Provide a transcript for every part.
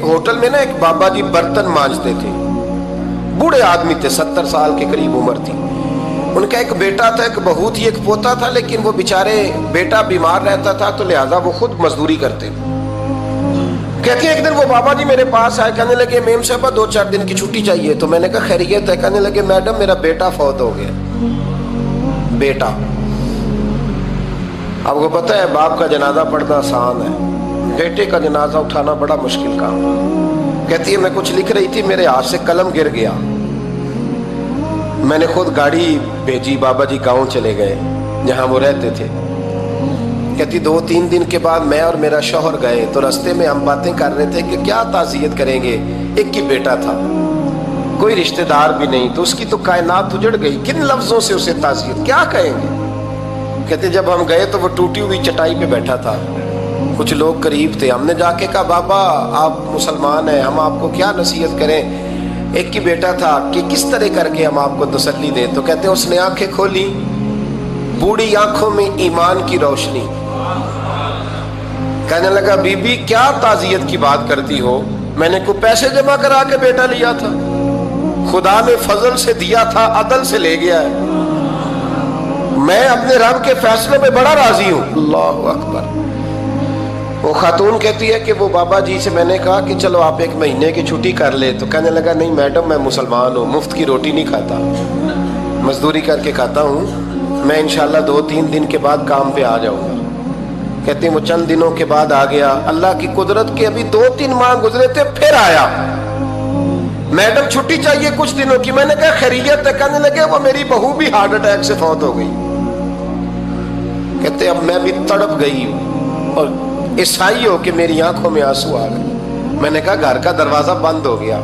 Hotel میں نا ایک بابا جی برتن مانجتے تھے، بوڑھے آدمی تھے، 70 سال کے قریب عمر تھی. ان کا ایک بیٹا تھا، ایک بہو تھی، ایک پوتا تھا، لیکن وہ بیچارے بیٹا بیمار رہتا تھا تو لہٰذا وہ خود مزدوری کرتے. کہتی ہیں ایک دن وہ بابا جی میرے پاس آئے، کہنے لگے میم صاحبہ 2-4 دن کی چھٹی چاہیے. تو میں نے کہا خیریت ہے؟ کہنے لگے میڈم میرا بیٹا فوت ہو گیا. بیٹا، آپ کو پتہ ہے باپ کا جنازہ پڑھنا آسان ہے، بیٹے کا جنازہ اٹھانا بڑا مشکل کام. کہتی ہے میں کچھ لکھ رہی تھی، میرے ہاتھ سے قلم گر گیا. میں نے خود گاڑی بھیجی، بابا جی گاؤں چلے گئے جہاں وہ رہتے تھے. کہتی 2-3 دن کے بعد میں اور میرا شوہر گئے تو رستے میں ہم باتیں کر رہے تھے کہ کیا تعزیت کریں گے. ایک ہی بیٹا تھا، کوئی رشتہ دار بھی نہیں، تو اس کی تو کائنات اجڑ گئی، کن لفظوں سے اسے تعزیت کیا کہیں گے. کہتے جب ہم گئے تو وہ ٹوٹی ہوئی چٹائی پہ بیٹھا تھا، کچھ لوگ قریب تھے. ہم نے جا کے کہا بابا آپ مسلمان ہیں، ہم آپ کو کیا نصیحت کریں، ایک ہی بیٹا تھا، کہ کس طرح کر کے ہم آپ کو تسلی دیں. تو کہتے ہیں اس نے آنکھیں کھولی، بوڑھی آنکھوں میں ایمان کی روشنی. کہنے لگا بی بی کیا تعزیت کی بات کرتی ہو، میں نے کوئی پیسے جمع کرا کے بیٹا لیا تھا، خدا نے فضل سے دیا تھا، عدل سے لے گیا ہے. میں اپنے رب کے فیصلے پہ بڑا راضی ہوں. اللہ اکبر. وہ خاتون کہتی ہے کہ وہ بابا جی سے میں نے کہا کہ چلو آپ 1 مہینے کی چھٹی کر لے. تو کہنے لگا نہیں میڈم میں مسلمان ہوں، مفت کی روٹی نہیں کھاتا، مزدوری کر کے کھاتا ہوں، میں انشاءاللہ 2-3 دن کے بعد کام پہ آ جاؤں گا. کہتے ہیں وہ چند دنوں کے بعد آ گیا. اللہ کی قدرت کے ابھی 2-3 ماہ گزرے تھے پھر آیا. میڈم چھٹی چاہیے کچھ دنوں کی. میں نے کہا خیریت ہے؟ کہنے لگے وہ میری بہو بھی ہارٹ اٹیک سے فوت ہو گئی. کہتے اب میں بھی تڑپ گئی اور عیسائی ہو کہ میری آنکھوں میں آنسو آ گئے. میں نے کہا گھر کا دروازہ بند ہو گیا،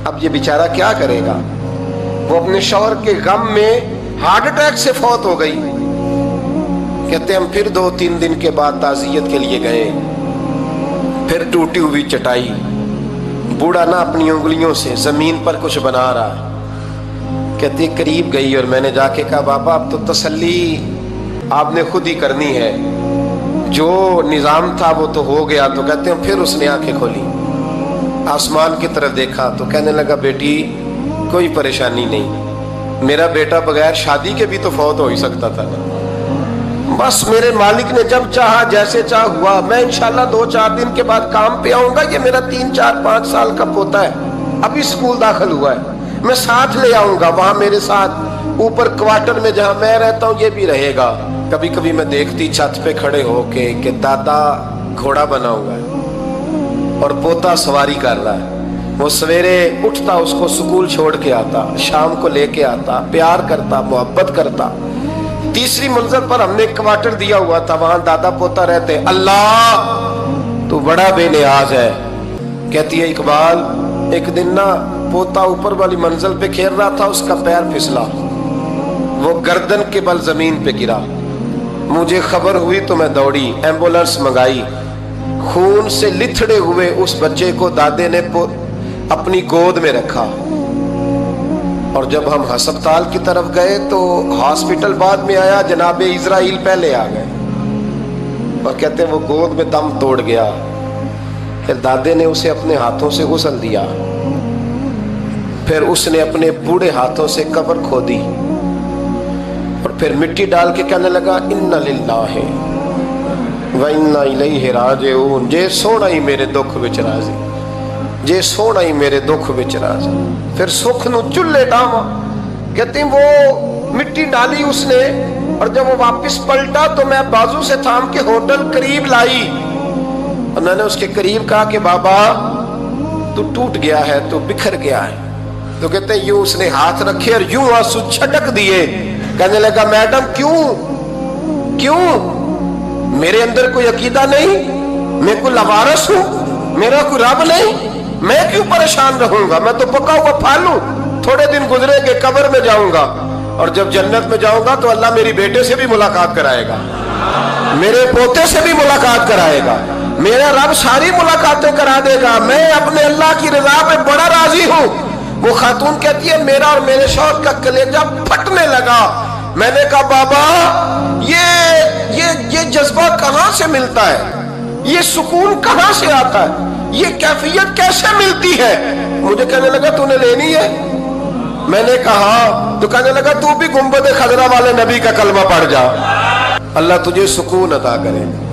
اب یہ بیچارہ کیا کرے گا. وہ اپنے شوہر کے غم میں ہارٹ اٹیک سے فوت ہو گئی. کہتے ہم پھر 2-3 دن کے بعد تعزیت کے لیے گئے، پھر ٹوٹی ہوئی چٹائی، بوڑھا نہ اپنی انگلیوں سے زمین پر کچھ بنا رہا. کہتے قریب گئی اور میں نے جا کے کہا بابا اب تو تسلی آپ نے خود ہی کرنی ہے، جو نظام تھا وہ تو ہو گیا. تو کہتے ہیں پھر اس نے آنکھیں کھولی، آسمان کی طرف دیکھا تو کہنے لگا بیٹی کوئی پریشانی نہیں، میرا بیٹا بغیر شادی کے بھی تو فوت ہو ہی سکتا تھا نا، بس میرے مالک نے جب چاہا جیسے چاہ ہوا. میں انشاءاللہ 2-4 دن کے بعد کام پہ آؤں گا. یہ میرا 3-4-5 سال کا پوتا ہے، ابھی اسکول داخل ہوا ہے، میں ساتھ لے آؤں گا، وہاں میرے ساتھ اوپر کوارٹر میں جہاں میں رہتا ہوں یہ بھی رہے گا. کبھی کبھی میں دیکھتی چھت پہ کھڑے ہو کے کہ دادا گھوڑا بنا ہوا ہے اور پوتا سواری کر رہا ہے. وہ سویرے اٹھتا اس کو سکول چھوڑ کے آتا، شام کو لے کے آتا، پیار کرتا، محبت کرتا. 3ری منزل پر ہم نے ایک کوارٹر دیا ہوا تھا، وہاں دادا پوتا رہتے. اللہ تو بڑا بے نیاز ہے. کہتی ہے اقبال ایک دن نا پوتا اوپر والی منزل پہ کھیل رہا تھا، اس کا پیر پھسلا، وہ گردن کے بل زمین پہ گرا. مجھے خبر ہوئی تو میں دوڑی، ایمبولینس منگائی. خون سے لتھڑے ہوئے اس بچے کو دادے نے اپنی گود میں رکھا. اور جب ہم ہسپتال کی طرف گئے تو ہاسپٹل بعد میں آیا، جناب اسرائیل پہلے آ گئے اور کہتے ہیں وہ گود میں دم توڑ گیا. پھر دادے نے اسے اپنے ہاتھوں سے غسل دیا، پھر اس نے اپنے بوڑھے ہاتھوں سے قبر کھودی اور پھر مٹی ڈال کے کہنے لگا انا للہ و انا الیہ راجعون. جے سونا ہی میرے دکھ وچ راضی، جے سونا ہی میرے دکھ وچ راضی. پھر سکھ نو چلے ڈاواں. کہتے ہیں وہ مٹی ڈالی اس نے اور جب وہ واپس پلٹا تو میں بازو سے تھام کے ہوٹل قریب لائی اور میں نے اس کے قریب کہا کہ بابا تو ٹوٹ گیا ہے، تو بکھر گیا ہے. تو کہتے ہیں یوں اس نے ہاتھ رکھے اور یوں آنسو چھٹک دیے. کہنے لگا میڈم کیوں میرے اندر کوئی عقیدہ نہیں، میں کوئی لوارث ہوں، میرا کوئی رب نہیں، میں کیوں پریشان رہوں گا، میں تو پکا ہوا پھل ہوں. تھوڑے دن گزرے کہ قبر میں جاؤں گا اور جب جنت میں جاؤں گا تو اللہ میری بیٹے سے بھی ملاقات کرائے گا، میرے پوتے سے بھی ملاقات کرائے گا، میرا رب ساری ملاقاتیں کرا دے گا. میں اپنے اللہ کی رضا پہ بڑا راضی ہوں. وہ خاتون کہتی ہے میرا اور میرے شوہر کا کلیجہ پھٹنے لگا. میں نے کہا بابا یہ جذبہ کہاں سے ملتا ہے، یہ سکون کہاں سے آتا ہے؟ یہ کیفیت کیسے ملتی ہے؟ مجھے کہنے لگا تو نے لینی ہے؟ میں نے کہا تو کہنے لگا تو بھی گنبد خضرا والے نبی کا کلمہ پڑھ جا، اللہ تجھے سکون عطا کرے۔